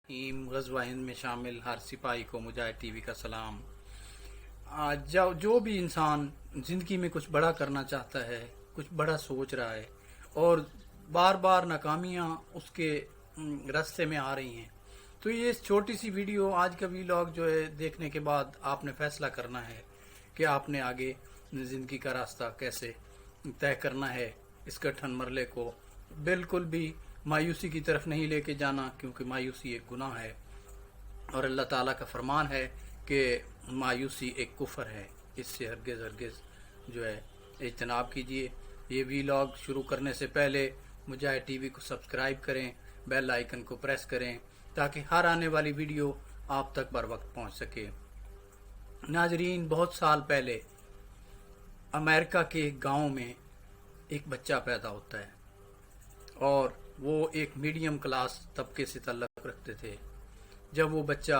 غزوہ ہند میں شامل ہر سپاہی کو مجاہد ٹی وی کا سلام۔ جو بھی انسان زندگی میں کچھ بڑا کرنا چاہتا ہے، کچھ بڑا سوچ رہا ہے اور بار بار ناکامیاں اس کے راستے میں آ رہی ہیں، تو یہ چھوٹی سی ویڈیو، آج کا ویلاگ جو ہے، دیکھنے کے بعد آپ نے فیصلہ کرنا ہے کہ آپ نے آگے زندگی کا راستہ کیسے طے کرنا ہے۔ اس کٹھن مرحلے کو بالکل بھی مایوسی کی طرف نہیں لے کے جانا، کیونکہ مایوسی ایک گناہ ہے اور اللہ تعالیٰ کا فرمان ہے کہ مایوسی ایک کفر ہے، اس سے ہرگز جو ہے اجتناب کیجیے۔ یہ ویلاگ شروع کرنے سے پہلے مجاہد ٹی وی کو سبسکرائب کریں، بیل آئیکن کو پریس کریں تاکہ ہر آنے والی ویڈیو آپ تک بر وقت پہنچ سکے۔ ناظرین، بہت سال پہلے امریکہ کے ایک گاؤں میں ایک بچہ پیدا ہوتا ہے اور وہ ایک میڈیم کلاس طبقے سے تعلق رکھتے تھے۔ جب وہ بچہ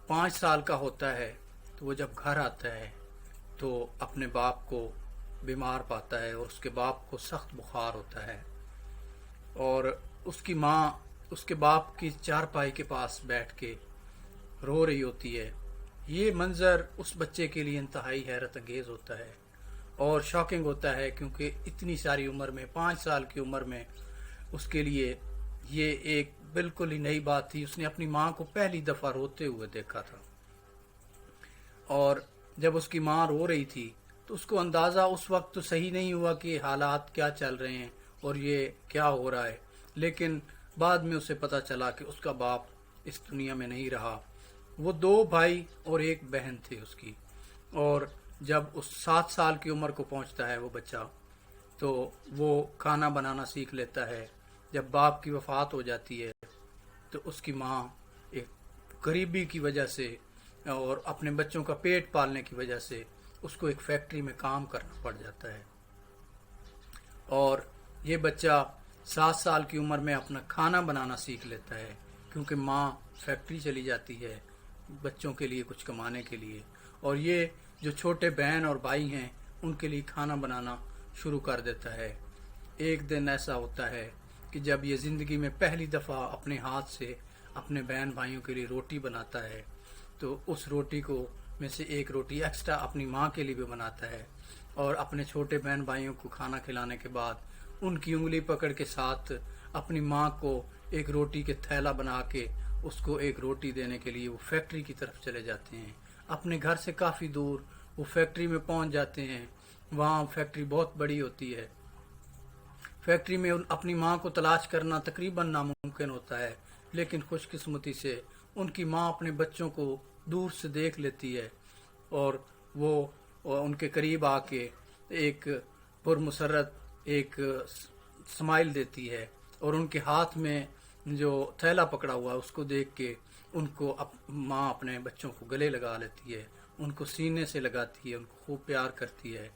5 سال کا ہوتا ہے تو وہ جب گھر آتا ہے تو اپنے باپ کو بیمار پاتا ہے اور اس کے باپ کو سخت بخار ہوتا ہے، اور اس کی ماں اس کے باپ کی چارپائی کے پاس بیٹھ کے رو رہی ہوتی ہے۔ یہ منظر اس بچے کے لیے انتہائی حیرت انگیز ہوتا ہے اور شاکنگ ہوتا ہے، کیونکہ اتنی ساری عمر میں، 5 سال کی عمر میں، اس کے لیے یہ ایک بالکل ہی نئی بات تھی۔ اس نے اپنی ماں کو پہلی دفعہ روتے ہوئے دیکھا تھا، اور جب اس کی ماں رو رہی تھی تو اس کو اندازہ اس وقت تو صحیح نہیں ہوا کہ حالات کیا چل رہے ہیں اور یہ کیا ہو رہا ہے، لیکن بعد میں اسے پتہ چلا کہ اس کا باپ اس دنیا میں نہیں رہا۔ وہ 2 بھائی اور 1 بہن تھے اس کی، اور جب اس 7 سال کی عمر کو پہنچتا ہے وہ بچہ، تو وہ کھانا بنانا سیکھ لیتا ہے۔ جب باپ کی وفات ہو جاتی ہے تو اس کی ماں ایک غریبی کی وجہ سے اور اپنے بچوں کا پیٹ پالنے کی وجہ سے اس کو ایک فیکٹری میں کام کرنا پڑ جاتا ہے، اور یہ بچہ 7 سال کی عمر میں اپنا کھانا بنانا سیکھ لیتا ہے، کیونکہ ماں فیکٹری چلی جاتی ہے بچوں کے لیے کچھ کمانے کے لیے، اور یہ جو چھوٹے بہن اور بھائی ہیں ان کے لیے کھانا بنانا شروع کر دیتا ہے۔ ایک دن ایسا ہوتا ہے کہ جب یہ زندگی میں پہلی دفعہ اپنے ہاتھ سے اپنے بہن بھائیوں کے لیے روٹی بناتا ہے، تو اس روٹی کو میں سے ایک روٹی ایکسٹرا اپنی ماں کے لیے بھی بناتا ہے، اور اپنے چھوٹے بہن بھائیوں کو کھانا کھلانے کے بعد ان کی انگلی پکڑ کے ساتھ اپنی ماں کو ایک روٹی کے تھیلا بنا کے اس کو ایک روٹی دینے کے لیے وہ فیکٹری کی طرف چلے جاتے ہیں۔ اپنے گھر سے کافی دور وہ فیکٹری میں پہنچ جاتے ہیں۔ وہاں فیکٹری بہت بڑی ہوتی ہے، فیکٹری میں اپنی ماں کو تلاش کرنا تقریباً ناممکن ہوتا ہے، لیکن خوش قسمتی سے ان کی ماں اپنے بچوں کو دور سے دیکھ لیتی ہے، اور وہ ان کے قریب آ کے ایک پرمسرت ایک سمائل دیتی ہے، اور ان کے ہاتھ میں جو تھیلا پکڑا ہوا ہے اس کو دیکھ کے ان کو ماں اپنے بچوں کو گلے لگا لیتی ہے، ان کو سینے سے لگاتی ہے، ان کو خوب پیار کرتی ہے۔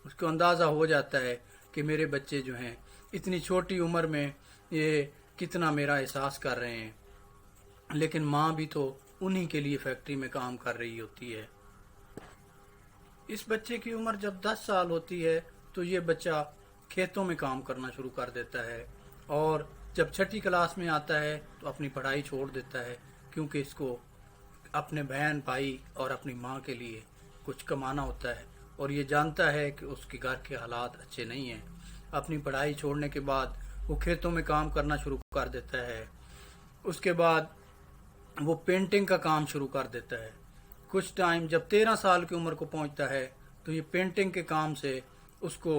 اس کو اندازہ ہو جاتا ہے کہ میرے بچے جو ہیں اتنی چھوٹی عمر میں یہ کتنا میرا احساس کر رہے ہیں، لیکن ماں بھی تو انہی کے لیے فیکٹری میں کام کر رہی ہوتی ہے۔ اس بچے کی عمر جب 10 سال ہوتی ہے تو یہ بچہ کھیتوں میں کام کرنا شروع کر دیتا ہے، اور جب 6ٹھی کلاس میں آتا ہے تو اپنی پڑھائی چھوڑ دیتا ہے، کیونکہ اس کو اپنے بہن بھائی اور اپنی ماں کے لیے کچھ کمانا ہوتا ہے، اور یہ جانتا ہے کہ اس کے گھر کے حالات اچھے نہیں ہیں۔ اپنی پڑھائی چھوڑنے کے بعد وہ کھیتوں میں کام کرنا شروع کر دیتا ہے۔ اس کے بعد وہ پینٹنگ کا کام شروع کر دیتا ہے۔ کچھ ٹائم جب 13 سال کی عمر کو پہنچتا ہے تو یہ پینٹنگ کے کام سے اس کو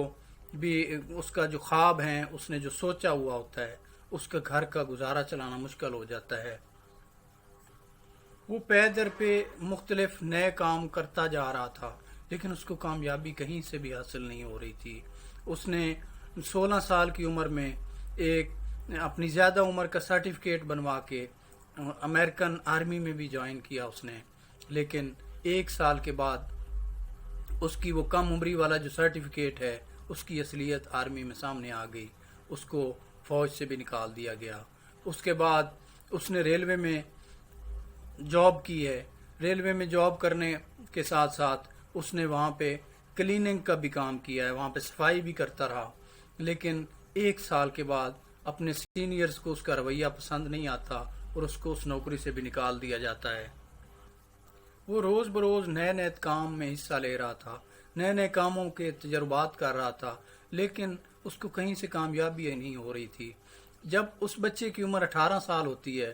بھی اس کا جو خواب ہیں، اس نے جو سوچا ہوا ہوتا ہے، اس کا گھر کا گزارا چلانا مشکل ہو جاتا ہے۔ وہ پے در پہ مختلف نئے کام کرتا جا رہا تھا، لیکن اس کو کامیابی کہیں سے بھی حاصل نہیں ہو رہی تھی۔ اس نے 16 سال کی عمر میں ایک اپنی زیادہ عمر کا سرٹیفکیٹ بنوا کے امریکن آرمی میں بھی جوائن کیا اس نے، لیکن 1 سال کے بعد اس کی وہ کم عمری والا جو سرٹیفکیٹ ہے، اس کی اصلیت آرمی میں سامنے آ گئی، اس کو فوج سے بھی نکال دیا گیا۔ اس کے بعد اس نے ریلوے میں جاب کی ہے۔ ریلوے میں جاب کرنے کے ساتھ ساتھ اس نے وہاں پہ کلیننگ کا بھی کام کیا ہے، وہاں پہ صفائی بھی کرتا رہا، لیکن 1 سال کے بعد اپنے سینئرز کو اس کا رویہ پسند نہیں آتا اور اس کو اس نوکری سے بھی نکال دیا جاتا ہے۔ وہ روز بروز نئے نئے کام میں حصہ لے رہا تھا، نئے نئے کاموں کے تجربات کر رہا تھا، لیکن اس کو کہیں سے کامیابی نہیں ہو رہی تھی۔ جب اس بچے کی عمر 18 سال ہوتی ہے،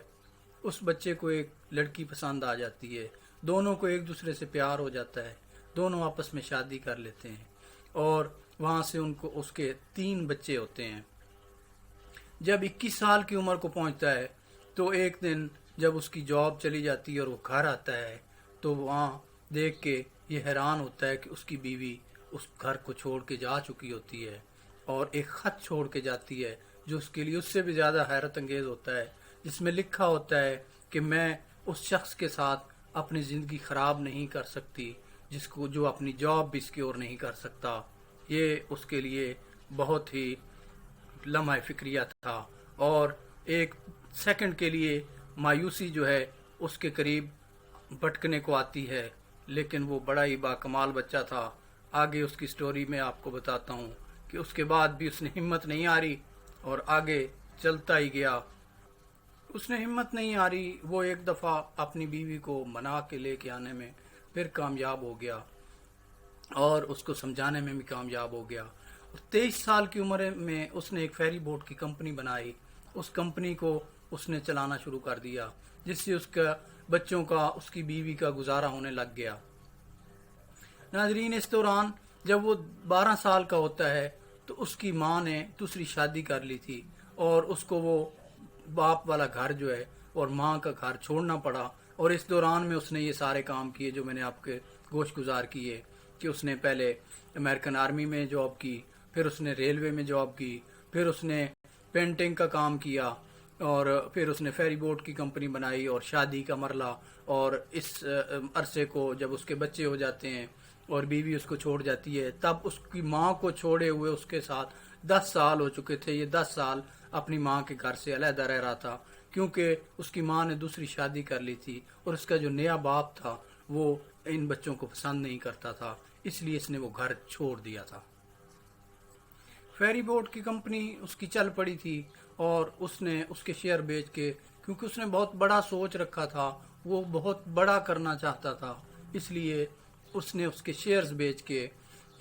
اس بچے کو ایک لڑکی پسند آ جاتی ہے، دونوں کو ایک دوسرے سے پیار ہو جاتا ہے، دونوں آپس میں شادی کر لیتے ہیں، اور وہاں سے ان کو اس کے 3 بچے ہوتے ہیں۔ جب 21 سال کی عمر کو پہنچتا ہے تو ایک دن جب اس کی جاب چلی جاتی ہے اور وہ گھر آتا ہے تو وہاں دیکھ کے یہ حیران ہوتا ہے کہ اس کی بیوی اس گھر کو چھوڑ کے جا چکی ہوتی ہے، اور ایک خط چھوڑ کے جاتی ہے جو اس کے لیے اس سے بھی زیادہ حیرت انگیز ہوتا ہے، جس میں لکھا ہوتا ہے کہ میں اس شخص کے ساتھ اپنی زندگی خراب نہیں کر سکتی جو اپنی جاب بھی اس کی اور نہیں کر سکتا۔ یہ اس کے لیے بہت ہی لمحہ فکریہ تھا، اور ایک سیکنڈ کے لیے مایوسی جو ہے اس کے قریب بھٹکنے کو آتی ہے، لیکن وہ بڑا ہی باکمال بچہ تھا۔ آگے اس کی سٹوری میں آپ کو بتاتا ہوں کہ اس کے بعد بھی اس نے ہمت نہیں ہاری اور آگے چلتا ہی گیا۔ اس نے ہمت نہیں ہاری، وہ ایک دفعہ اپنی بیوی کو منا کے لے کے آنے میں پھر کامیاب ہو گیا، اور اس کو سمجھانے میں بھی کامیاب ہو گیا۔ 23 سال کی عمر میں اس نے ایک فیری بوٹ کی کمپنی بنائی، اس کمپنی کو اس نے چلانا شروع کر دیا، جس سے اس کا بچوں کا، اس کی بیوی کا گزارا ہونے لگ گیا۔ ناظرین، اس دوران جب وہ 12 سال کا ہوتا ہے تو اس کی ماں نے دوسری شادی کر لی تھی، اور اس کو وہ باپ والا گھر جو ہے اور ماں کا گھر چھوڑنا پڑا، اور اس دوران میں اس نے یہ سارے کام کیے جو میں نے آپ کے گوش گزار کیے، کہ اس نے پہلے امریکن آرمی میں جاب کی، پھر اس نے ریلوے میں جاب کی، پھر اس نے پینٹنگ کا کام کیا، اور پھر اس نے فیری بوٹ کی کمپنی بنائی اور شادی کا مرحلہ، اور اس عرصے کو جب اس کے بچے ہو جاتے ہیں اور بیوی اس کو چھوڑ جاتی ہے، تب اس کی ماں کو چھوڑے ہوئے اس کے ساتھ 10 سال ہو چکے تھے۔ یہ 10 سال اپنی ماں کے گھر سے علیحدہ رہ رہا تھا، کیونکہ اس کی ماں نے دوسری شادی کر لی تھی، اور اس کا جو نیا باپ تھا وہ ان بچوں کو پسند نہیں کرتا تھا، اس لیے اس نے وہ گھر چھوڑ دیا تھا۔ فیری بوٹ کی کمپنی اس کی چل پڑی تھی، اور اس نے اس کے شیئر بیچ کے، کیونکہ اس نے بہت بڑا سوچ رکھا تھا، وہ بہت بڑا کرنا چاہتا تھا، اس لیے اس نے اس کے شیئرز بیچ کے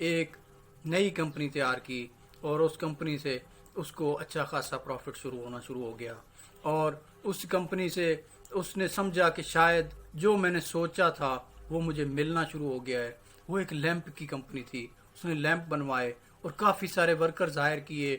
ایک نئی کمپنی تیار کی، اور اس کمپنی سے اس کو اچھا خاصا پروفٹ ہونا شروع ہو گیا، اور اس کمپنی سے اس نے سمجھا کہ شاید جو میں نے سوچا تھا وہ مجھے ملنا شروع ہو گیا ہے۔ وہ ایک لیمپ کی کمپنی تھی، اس نے لیمپ بنوائے اور کافی سارے ورکرز ہائر کیے،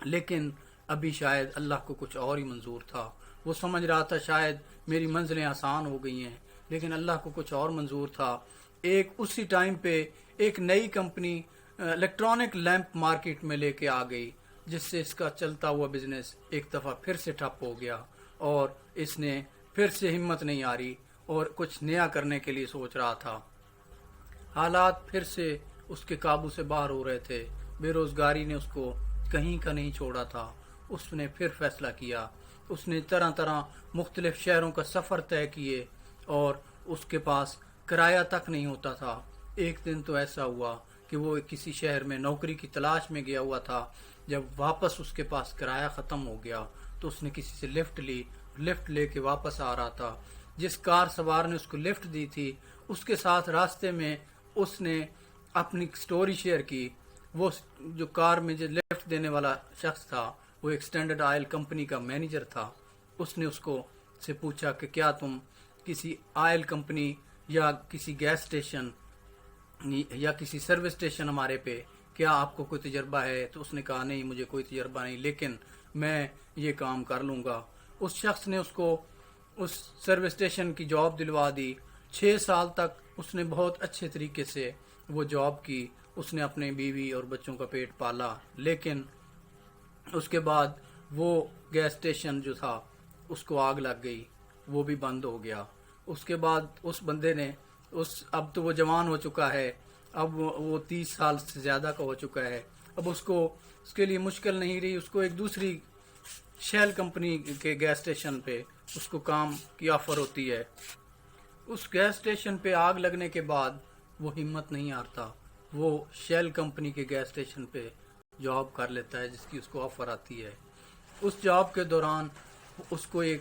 لیکن ابھی شاید اللہ کو کچھ اور ہی منظور تھا۔ وہ سمجھ رہا تھا شاید میری منزلیں آسان ہو گئی ہیں، لیکن اللہ کو کچھ اور منظور تھا۔ اسی ٹائم پہ ایک نئی کمپنی الیکٹرانک لیمپ مارکیٹ میں لے کے آ گئی، جس سے اس کا چلتا ہوا بزنس ایک دفعہ پھر سے ٹھپ ہو گیا، اور اس نے پھر سے ہمت نہیں ہاری اور کچھ نیا کرنے کے لیے سوچ رہا تھا۔ حالات پھر سے اس کے قابو سے باہر ہو رہے تھے، بے روزگاری نے اس کو کہیں کا نہیں چھوڑا تھا۔ اس نے پھر فیصلہ کیا، اس نے طرح طرح مختلف شہروں کا سفر طے کیے، اور اس کے پاس کرایہ تک نہیں ہوتا تھا۔ ایک دن تو ایسا ہوا کہ وہ کسی شہر میں نوکری کی تلاش میں گیا ہوا تھا، جب واپس اس کے پاس کرایہ ختم ہو گیا تو اس نے کسی سے لفٹ لے کے واپس آ رہا تھا۔ جس کار سوار نے اس کو لفٹ دی تھی، اس کے ساتھ راستے میں اس نے اپنی سٹوری شیئر کی۔ وہ جو کار میں جو لفٹ دینے والا شخص تھا وہ ایک سٹینڈرڈ آئل کمپنی کا مینیجر تھا۔ اس نے اس کو سے پوچھا کہ کیا تم کسی آئل کمپنی یا کسی گیس اسٹیشن یا کسی سروس اسٹیشن ہمارے پہ، کیا آپ کو کوئی تجربہ ہے؟ تو اس نے کہا نہیں، مجھے کوئی تجربہ نہیں، لیکن میں یہ کام کر لوں گا۔ اس شخص نے اس کو اس سروس اسٹیشن کی جاب دلوا دی۔ 6 سال تک اس نے بہت اچھے طریقے سے وہ جاب کی، اس نے اپنے بیوی اور بچوں کا پیٹ پالا، لیکن اس کے بعد وہ گیس اسٹیشن جو تھا اس کو آگ لگ گئی، وہ بھی بند ہو گیا۔ اس کے بعد اس بندے نے اب تو وہ جوان ہو چکا ہے، اب وہ 30 سال سے زیادہ کا ہو چکا ہے، اب اس کے لیے مشکل نہیں رہی، اس کو ایک دوسری شیل کمپنی کے گیس اسٹیشن پہ اس کو کام کی آفر ہوتی ہے۔ اس گیس اسٹیشن پہ آگ لگنے کے بعد وہ ہمت نہیں ہارتا، وہ شیل کمپنی کے گیس اسٹیشن پہ جاب کر لیتا ہے جس کی اس کو آفر آتی ہے۔ اس جاب کے دوران اس کو ایک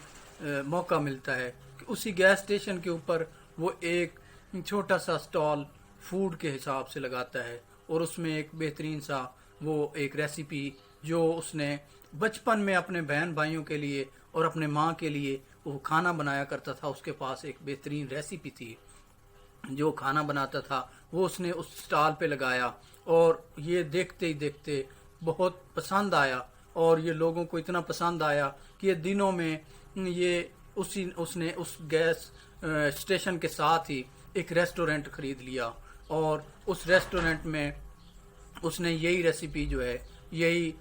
موقع ملتا ہے کہ اسی گیس اسٹیشن کے اوپر وہ ایک چھوٹا سا سٹال فوڈ کے حساب سے لگاتا ہے، اور اس میں ایک بہترین سا وہ ایک ریسیپی جو اس نے بچپن میں اپنے بہن بھائیوں کے لیے اور اپنے ماں کے لیے وہ کھانا بنایا کرتا تھا، اس کے پاس ایک بہترین ریسیپی تھی جو کھانا بناتا تھا، وہ اس نے اس سٹال پہ لگایا، اور یہ دیکھتے ہی دیکھتے بہت پسند آیا، اور یہ لوگوں کو اتنا پسند آیا کہ یہ دنوں میں یہ اس نے اس گیس اسٹیشن کے ساتھ ہی ایک ریسٹورنٹ خرید لیا، اور اس ریسٹورنٹ میں اس نے یہی ریسیپی جو ہے، یہی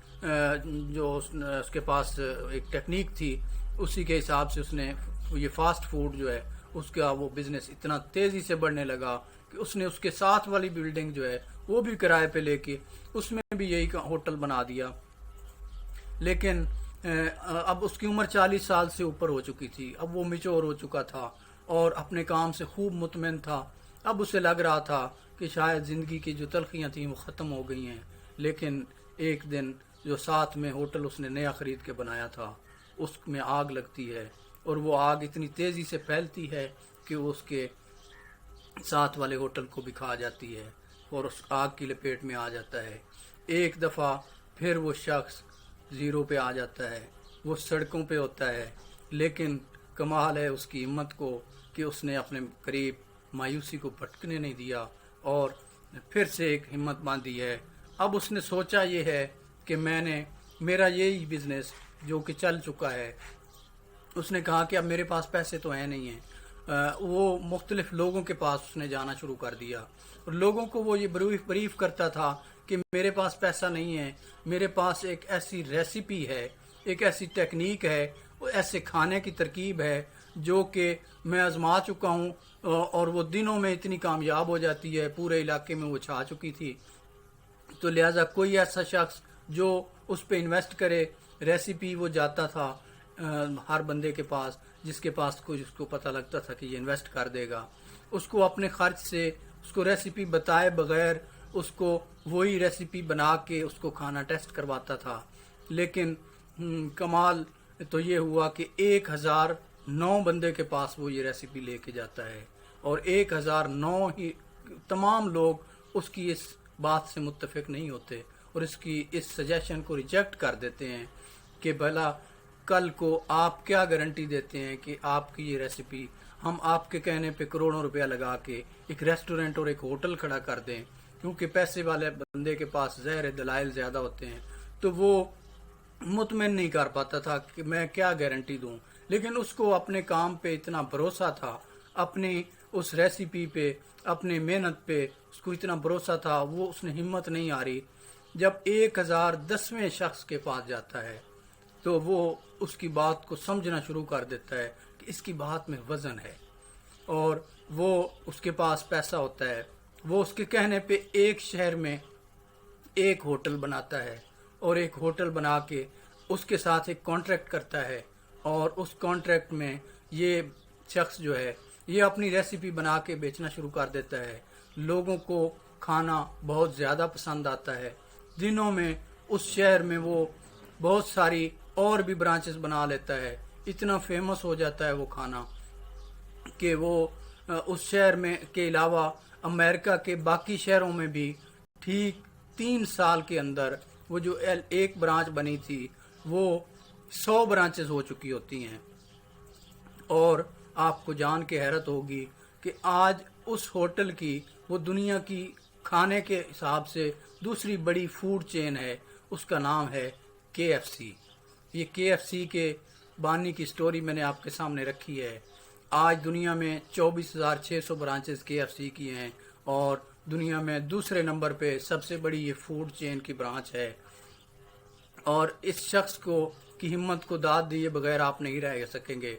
جو اس کے پاس ایک ٹیکنیک تھی، اسی کے حساب سے اس نے یہ فاسٹ فوڈ جو ہے اس کا وہ بزنس اتنا تیزی سے بڑھنے لگا کہ اس نے اس کے ساتھ والی بلڈنگ جو ہے وہ بھی کرائے پہ لے کے اس میں بھی یہی ہوٹل بنا دیا۔ لیکن اب اس کی عمر 40 سال سے اوپر ہو چکی تھی، اب وہ میچور ہو چکا تھا اور اپنے کام سے خوب مطمئن تھا۔ اب اسے لگ رہا تھا کہ شاید زندگی کی جو تلخیاں تھیں وہ ختم ہو گئی ہیں، لیکن ایک دن جو ساتھ میں ہوٹل اس نے نیا خرید کے بنایا تھا اس میں آگ لگتی ہے، اور وہ آگ اتنی تیزی سے پھیلتی ہے کہ وہ اس کے ساتھ والے ہوٹل کو بھی کھا جاتی ہے اور اس آگ کی لپیٹ میں آ جاتا ہے۔ ایک دفعہ پھر وہ شخص زیرو پہ آ جاتا ہے، وہ سڑکوں پہ ہوتا ہے، لیکن کمال ہے اس کی ہمت کو کہ اس نے اپنے قریب مایوسی کو بھٹکنے نہیں دیا اور پھر سے ایک ہمت باندھی ہے۔ اب اس نے سوچا یہ ہے کہ میرا یہی بزنس جو کہ چل چکا ہے، اس نے کہا کہ اب میرے پاس پیسے تو ہیں نہیں ہیں۔ وہ مختلف لوگوں کے پاس اس نے جانا شروع کر دیا، اور لوگوں کو وہ یہ بریف کرتا تھا کہ میرے پاس پیسہ نہیں ہے، میرے پاس ایک ایسی ریسیپی ہے، ایک ایسی ٹیکنیک ہے، ایسے کھانے کی ترکیب ہے جو کہ میں آزما چکا ہوں، اور وہ دنوں میں اتنی کامیاب ہو جاتی ہے، پورے علاقے میں وہ چھا چکی تھی۔ تو لہٰذا کوئی ایسا شخص جو اس پہ انویسٹ کرے، ریسیپی وہ جاتا تھا ہر بندے کے پاس جس کے پاس کوئی اس کو پتہ لگتا تھا کہ یہ انویسٹ کر دے گا، اس کو اپنے خرچ سے اس کو ریسیپی بتائے بغیر اس کو وہی ریسیپی بنا کے اس کو کھانا ٹیسٹ کرواتا تھا۔ لیکن کمال تو یہ ہوا کہ 1009 بندے کے پاس وہ یہ ریسیپی لے کے جاتا ہے، اور 1009 ہی تمام لوگ اس کی اس بات سے متفق نہیں ہوتے اور اس کی اس سجیشن کو ریجیکٹ کر دیتے ہیں کہ بھلا کل کو آپ کیا گارنٹی دیتے ہیں کہ آپ کی یہ ریسیپی ہم آپ کے کہنے پہ کروڑوں روپیہ لگا کے ایک ریسٹورنٹ اور ایک ہوٹل کھڑا کر دیں، کیونکہ پیسے والے بندے کے پاس ظاہر دلائل زیادہ ہوتے ہیں تو وہ مطمئن نہیں کر پاتا تھا کہ میں کیا گارنٹی دوں۔ لیکن اس کو اپنے کام پہ اتنا بھروسہ تھا، اپنی اس ریسیپی پہ، اپنے محنت پہ اس کو اتنا بھروسہ تھا، وہ اس نے ہمت نہیں آ رہی۔ جب 1010ویں شخص کے پاس جاتا ہے تو وہ اس کی بات کو سمجھنا شروع کر دیتا ہے کہ اس کی بات میں وزن ہے، اور وہ اس کے پاس پیسہ ہوتا ہے۔ وہ اس کے کہنے پہ ایک شہر میں ایک ہوٹل بناتا ہے، اور ایک ہوٹل بنا کے اس کے ساتھ ایک کانٹریکٹ کرتا ہے، اور اس کانٹریکٹ میں یہ شخص جو ہے یہ اپنی ریسیپی بنا کے بیچنا شروع کر دیتا ہے۔ لوگوں کو کھانا بہت زیادہ پسند آتا ہے۔ دنوں میں اس شہر میں وہ بہت ساری اور بھی برانچز بنا لیتا ہے، اتنا فیمس ہو جاتا ہے وہ کھانا کہ وہ اس شہر میں کے علاوہ امریکہ کے باقی شہروں میں بھی ٹھیک 3 سال کے اندر وہ جو ایک برانچ بنی تھی وہ 100 برانچز ہو چکی ہوتی ہیں۔ اور آپ کو جان کے حیرت ہوگی کہ آج اس ہوٹل کی وہ دنیا کی کھانے کے حساب سے دوسری بڑی فوڈ چین ہے، اس کا نام ہے KFC۔ یہ KFC کے بانی کی سٹوری میں نے آپ کے سامنے رکھی ہے۔ آج دنیا میں 24,600 برانچز KFC کی ہیں، اور دنیا میں دوسرے نمبر پہ سب سے بڑی یہ فوڈ چین کی برانچ ہے۔ اور اس شخص کو کی ہمت کو داد دیے بغیر آپ نہیں رہ سکیں گے۔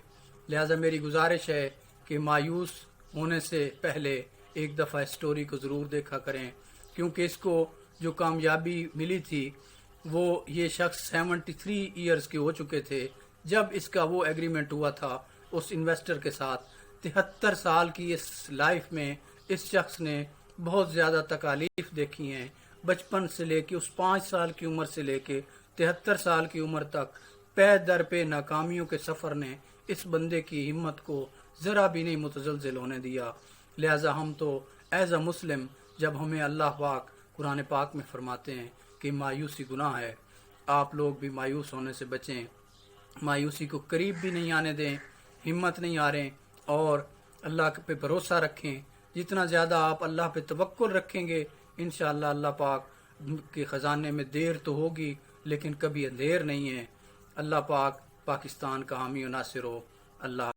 لہذا میری گزارش ہے کہ مایوس ہونے سے پہلے ایک دفعہ اس سٹوری کو ضرور دیکھا کریں، کیونکہ اس کو جو کامیابی ملی تھی وہ یہ شخص 73 ایئرز کے ہو چکے تھے جب اس کا وہ ایگریمنٹ ہوا تھا اس انویسٹر کے ساتھ۔ 73 سال کی اس لائف میں اس شخص نے بہت زیادہ تکالیف دیکھی ہیں، بچپن سے لے کے اس 5 سال کی عمر سے لے کے 73 سال کی عمر تک پے در پہ ناکامیوں کے سفر نے اس بندے کی ہمت کو ذرا بھی نہیں متزلزل ہونے دیا. لہٰذا ہم تو ایز اے مسلم جب ہمیں اللہ پاک قرآن پاک میں فرماتے ہیں کہ مایوسی گناہ ہے، آپ لوگ بھی مایوس ہونے سے بچیں، مایوسی کو قریب بھی نہیں آنے دیں، ہمت نہیں ہاریں اور اللہ پہ بھروسہ رکھیں. جتنا زیادہ آپ اللہ پہ توکل رکھیں گے انشاءاللہ اللہ پاک کے خزانے میں دیر تو ہوگی لیکن کبھی اندھیر نہیں ہے. اللہ پاک پاکستان کا حامی و ناصر ہو. اللہ